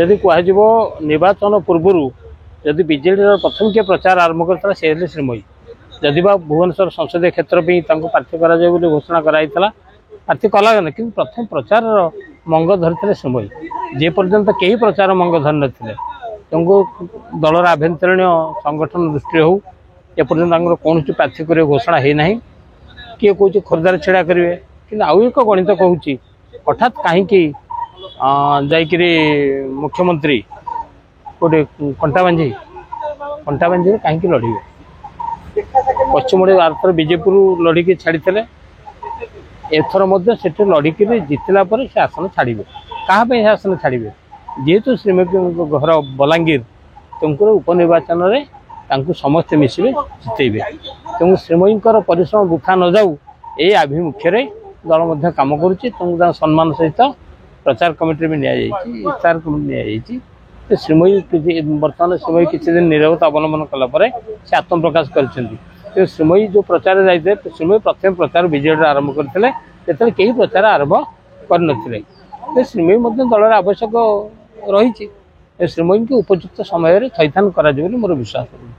जदि कह निर्वाचन पूर्व जदि बीजेडी प्रथम किए प्रचार आरंभ करता से श्रीमयी जदि भुवनेश्वर संसदीय क्षेत्र प्रार्थी कर घोषणा कराई प्रार्थी कला कि प्रथम प्रचार मंग धरी श्रीमयी जे पर्यंत कई प्रचार मंग धरी नथिले दलर आभ्यंतरीण संगठन दृष्टि हो एपर्यंत कौन प्रार्थी कर घोषणा होना किए कौन खोर्धार छेड़ा करेंगे कि आउ एक गणित कहूँ हठात कहीं मुख्यमंत्री गोटे कंटाबांझी कहीं लड़े पश्चिम ओडिशा आरथर बीजेपी लड़िकी छाड़ी एथर से लड़िकी जितला से आसन छाड़े क्या आसन छाड़े जेहेतु श्रीमती घर बलांगीर तुमको उपनिर्वाचन में समस्ते मिसबे जितेबे तेणु श्रीमयी परिश्रम वृथा न जाऊ ये आभिमुख्य दल कम कर सम्मान सहित प्रचार कमिटी भी इफ्तार कमिटी नि श्रीमयी बर्तमान श्रीमयी किसी दिन नीरवता अवलंबन कलापर से आत्मप्रकाश कर श्रीमयी जो प्रचार जाते श्रीमयी प्रथम प्रचार विजेडी आरंभ करते कई प्रचार आरंभ कर श्रीमयी दलर आवश्यक रही श्रीमयी की उपयुक्त समय थैथान कर मोर विश्वास।